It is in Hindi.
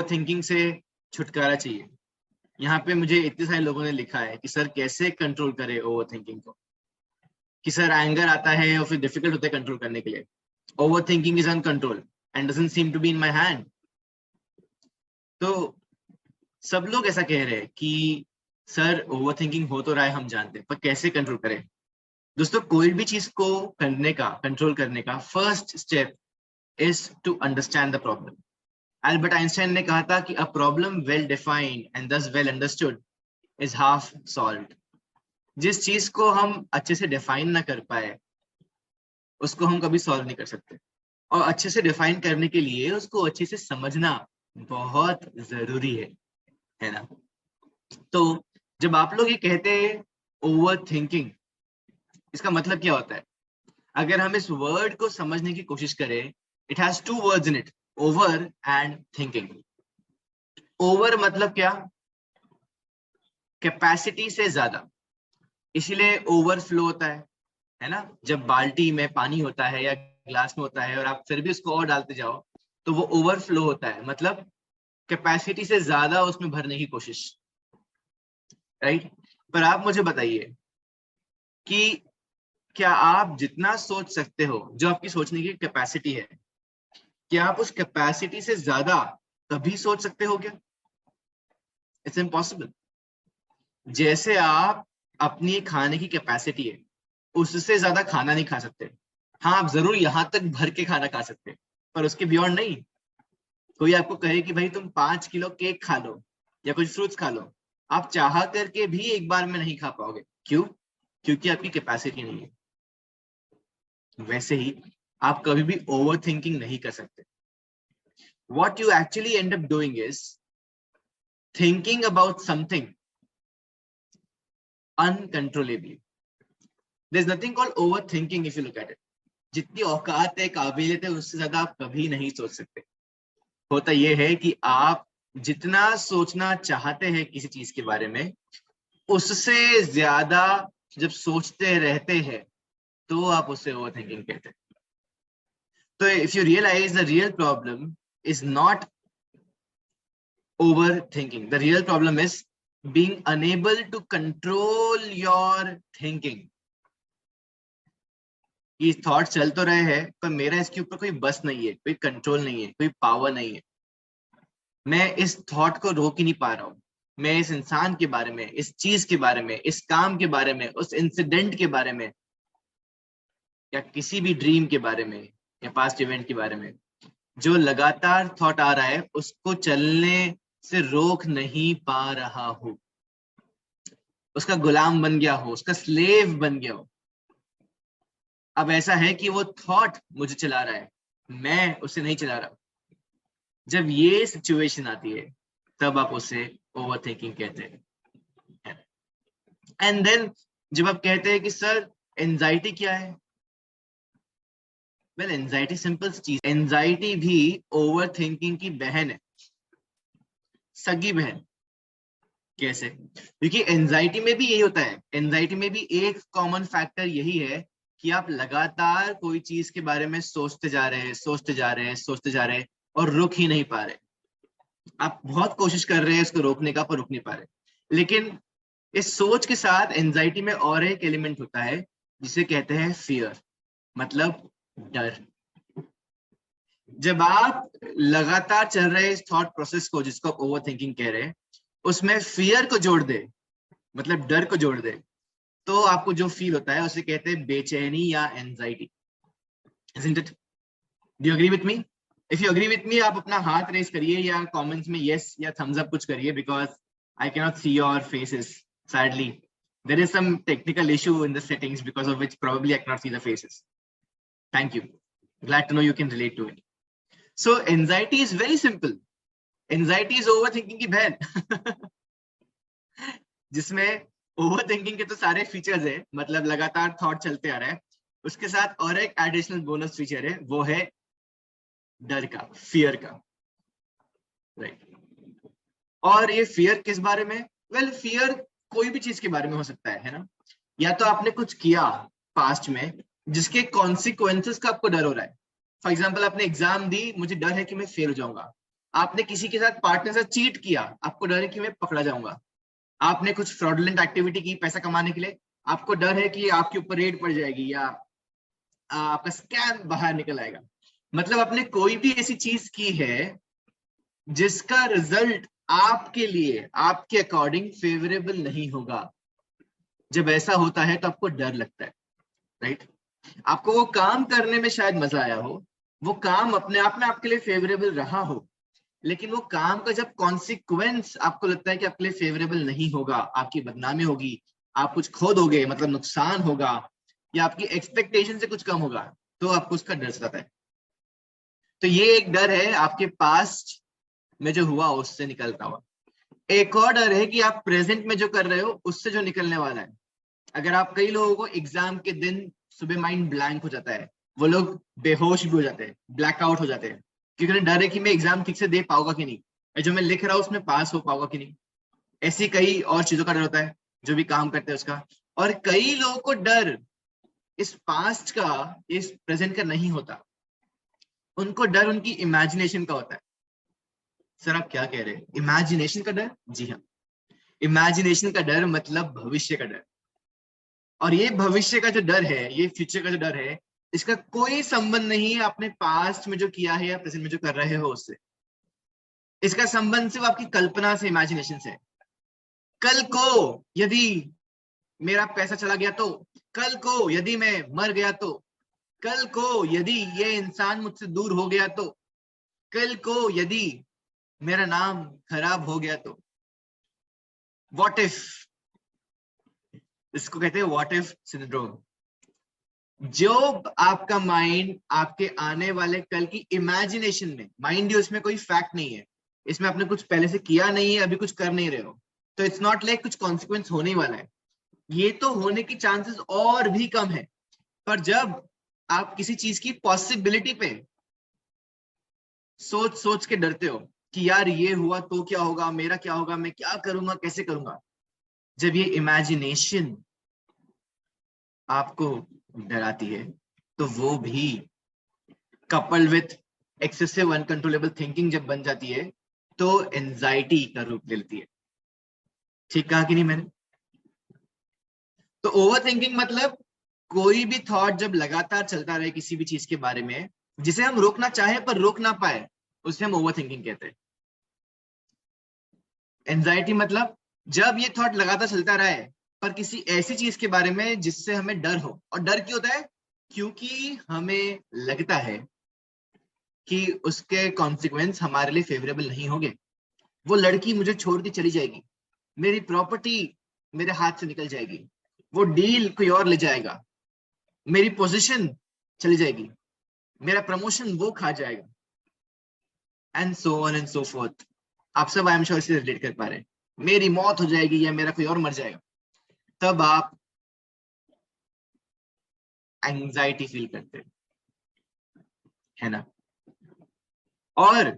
थिंकिंग से छुटकारा चाहिए। यहाँ पे मुझे इतने सारे लोगों ने लिखा है कि सर कैसे कंट्रोल करे ओवर थिंकिंग को, कि सर एंगर आता है और फिर डिफिकल्ट होता है कंट्रोल करने के लिए। Over thinking is uncontrol and doesn't seem to be in my hand. तो सब लोग ऐसा कह रहे हैं कि सर ओवर थिंकिंग हो तो रहा है, हम जानते हैं, पर कैसे कंट्रोल करें। दोस्तों, कोई भी चीज को करने का, कंट्रोल करने का first step is to understand the problem. Albert Einstein ने कहा था कि a problem well defined and thus well understood is half solved. जिस चीज को हम अच्छे से डिफाइन ना कर पाए उसको हम कभी सॉल्व नहीं कर सकते, और अच्छे से डिफाइन करने के लिए उसको अच्छे से समझना बहुत जरूरी है ना। तो जब आप लोग ये कहते हैं ओवर थिंकिंग, इसका मतलब क्या होता है? अगर हम इस वर्ड को समझने की कोशिश करें, it has two words in it, over and thinking. Over मतलब क्या? कैपेसिटी से ज्यादा, इसीलिए ओवरफ्लो होता है ना। जब बाल्टी में पानी होता है या ग्लास में होता है और आप फिर भी उसको और डालते जाओ तो वो ओवरफ्लो होता है, मतलब कैपेसिटी से ज्यादा उसमें भरने की कोशिश, राइट। पर आप मुझे बताइए कि क्या आप जितना सोच सकते हो, जो आपकी सोचने की कैपेसिटी है, क्या आप उस कैपेसिटी से ज्यादा कभी सोच सकते हो क्या? It's impossible. जैसे आप अपनी खाने की कैपेसिटी है उससे ज्यादा खाना नहीं खा सकते। हाँ, आप जरूर यहां तक भर के खाना खा सकते, पर उसके बियॉन्ड नहीं। कोई आपको कहे कि भाई तुम 5 किलो केक खा लो या कुछ फ्रूट्स खा लो, आप चाह करके भी एक बार में नहीं खा पाओगे। क्यों? क्योंकि आपकी कैपेसिटी नहीं है। वैसे ही आप कभी भी ओवर थिंकिंग नहीं कर सकते। What you actually end up doing is thinking about something uncontrollably. There's nothing called overthinking if you look at it. जितनी औकात है, काबिलियत है, उससे ज्यादा आप कभी नहीं सोच सकते। होता यह है कि आप जितना सोचना चाहते हैं किसी चीज के बारे में, उससे ज्यादा जब सोचते रहते हैं तो आप उसे ओवर थिंकिंग कहते हैं। तो if you realise the real problem is not overthinking. The real problem is being unable to control your thinking. ये थॉट चल तो रहे हैं पर मेरा इसके ऊपर कोई बस नहीं है, कोई कंट्रोल नहीं है, कोई पावर नहीं है। मैं इस थॉट को रोक ही नहीं पा रहा हूँ। मैं इस इंसान के बारे में, इस चीज के बारे में, इस काम के बारे में, उस इंसिडेंट के बारे में, या किसी भी ड्रीम के बारे में या पास्ट इवेंट के बारे में जो लगातार थॉट आ रहा है उसको चलने से रोक नहीं पा रहा हूं। उसका गुलाम बन गया हो, उसका स्लेव बन गया हो। अब ऐसा है कि वो थॉट मुझे चला रहा है, मैं उसे नहीं चला रहा। जब ये सिचुएशन आती है तब आप उसे ओवर थिंकिंग कहते हैं। एंड देन जब आप कहते हैं कि सर एंजाइटी क्या है, वेल एंजाइटी सिंपल चीज। एंजाइटी भी ओवर थिंकिंग की बहन है, सगी बहन। कैसे? क्योंकि एंजाइटी में भी यही होता है। एंजाइटी में भी एक कॉमन फैक्टर यही है कि आप लगातार कोई चीज के बारे में सोचते जा रहे हैं, सोचते जा रहे हैं, सोचते जा रहे हैं और रुक ही नहीं पा रहे। आप बहुत कोशिश कर रहे हैं उसको रोकने का, पर रुक नहीं पा रहे। लेकिन इस सोच के साथ एंजाइटी में और एक एलिमेंट होता है जिसे कहते हैं फियर, मतलब डर। जब आप लगातार चल रहे इस थॉट प्रोसेस को, जिसको आप ओवर थिंकिंग कह रहे हैं, उसमें फियर को जोड़ दे, मतलब डर को जोड़ दे, तो आपको जो फील होता है उसे कहते हैं बेचैनी या anxiety. Isn't it? Do you agree with me? If you agree with me, आप अपना हाथ रेस करिए या कमेंट्स में यस या थम्स अप कुछ करिए, because I cannot see your faces. Sadly, there is some technical issue in the settings because of which probably I cannot see the faces. Thank you. Glad to know you can relate to it. So anxiety is very simple. Anxiety is overthinking की बहन जिसमें ओवरथिंकिंग के तो सारे फीचर्स है, मतलब लगातार थॉट चलते आ रहा है, उसके साथ और एक एडिशनल बोनस फीचर है, वो है डर का, फियर का, राइट। और ये फियर किस बारे में? वेल, फियर कोई भी चीज के बारे में हो सकता है ना। या तो आपने कुछ किया पास्ट में जिसके कॉन्सिक्वेंसेस का आपको डर हो रहा है। फॉर एग्जाम्पल, आपने एग्जाम दी, मुझे डर है कि मैं फेल हो जाऊंगा, आपने किसी के साथ पार्टनर से चीट किया, आपको डर है कि मैं पकड़ा जाऊंगा। आपने कुछ फ्रॉडुलेंट एक्टिविटी की पैसा कमाने के लिए, आपको डर है कि आपके ऊपर रेड पड़ जाएगी या आपका स्कैम बाहर निकल आएगा। मतलब आपने कोई भी ऐसी चीज की है जिसका रिजल्ट आपके लिए, आपके अकॉर्डिंग फेवरेबल नहीं होगा। जब ऐसा होता है तो आपको डर लगता है, राइट? आपको वो काम करने में शायद मजा आया हो, वो काम अपने आप में आपके लिए फेवरेबल रहा हो, लेकिन वो काम का जब कॉन्सिक्वेंस आपको लगता है कि आपके लिए फेवरेबल नहीं होगा, आपकी बदनामी होगी, आप कुछ खो दोगे, मतलब नुकसान होगा, या आपकी एक्सपेक्टेशन से कुछ कम होगा, तो आपको उसका डर सताता है। तो ये एक डर है आपके पास्ट में जो हुआ उससे निकलता हुआ। एक और डर है कि आप प्रेजेंट में जो कर रहे हो उससे जो निकलने वाला है। अगर आप, कई लोगों को एग्जाम के दिन सुबह माइंड ब्लैंक हो जाता है, वो लोग बेहोश भी हो जाते हैं, ब्लैकआउट हो जाते हैं, क्योंकि उन्हें डर है कि मैं एग्जाम ठीक से दे पाऊंगा कि नहीं, जो मैं लिख रहा हूँ उसमें पास हो पाऊंगा कि नहीं। ऐसी कई और चीजों का डर होता है जो भी काम करते हैं उसका। और कई लोगों को डर इस पास्ट का, इस प्रेजेंट का नहीं होता, उनको डर उनकी इमेजिनेशन का होता है। सर आप क्या कह रहे हैं, इमेजिनेशन का डर? जी हाँ, इमेजिनेशन का डर मतलब भविष्य का डर। और ये भविष्य का जो डर है, ये फ्यूचर का जो डर है, इसका कोई संबंध नहीं है आपने पास्ट में जो किया है या प्रेजेंट में जो कर रहे हो उससे। इसका संबंध सिर्फ आपकी कल्पना से, इमेजिनेशन से। कल को यदि मेरा पैसा चला गया तो, कल को यदि मैं मर गया तो, कल को यदि ये इंसान मुझसे दूर हो गया तो, कल को यदि मेरा नाम खराब हो गया तो। व्हाट इफ, इसको कहते हैं व्हाट इफ सिंड्रोम। जो आपका माइंड आपके आने वाले कल की इमेजिनेशन में, माइंड ही उसमें कोई फैक्ट नहीं है, इसमें आपने कुछ पहले से किया नहीं है, अभी कुछ कर नहीं रहे हो, तो इट्स नॉट लाइक कुछ कॉन्सिक्वेंस होने वाला है। ये तो होने की चांसेस और भी कम है। पर जब आप किसी चीज की पॉसिबिलिटी पे सोच सोच के डरते हो कि यार ये हुआ तो क्या होगा, मेरा क्या होगा, मैं क्या करूंगा, कैसे करूंगा, जब ये इमेजिनेशन आपको डराती है, तो वो भी coupled with excessive uncontrollable thinking जब बन जाती है, तो एंजाइटी का रूप ले लेती है। ठीक कहा कि नहीं मैंने? तो ओवर थिंकिंग मतलब कोई भी थॉट जब लगातार चलता रहे किसी भी चीज के बारे में, जिसे हम रोकना चाहे पर रोक ना पाए, उसे हम ओवर थिंकिंग कहते हैं। एंजाइटी मतलब जब ये थॉट लगातार चलता रहे पर किसी ऐसी चीज के बारे में जिससे हमें डर हो। और डर क्यों होता है? क्योंकि हमें लगता है कि उसके कॉन्सिक्वेंस हमारे लिए फेवरेबल नहीं होंगे। वो लड़की मुझे छोड़ के चली जाएगी, मेरी प्रॉपर्टी मेरे हाथ से निकल जाएगी, वो डील कोई और ले जाएगा, मेरी पोजीशन चली जाएगी, मेरा प्रमोशन वो खा जाएगा, and so on and so fourth. आप सब आई एम श्योर इससे रिलेट कर पा रहे हैं। मेरी मौत हो जाएगी या मेरा कोई और मर जाएगा, तब आप एंजाइटी फील करते हैं, है ना? और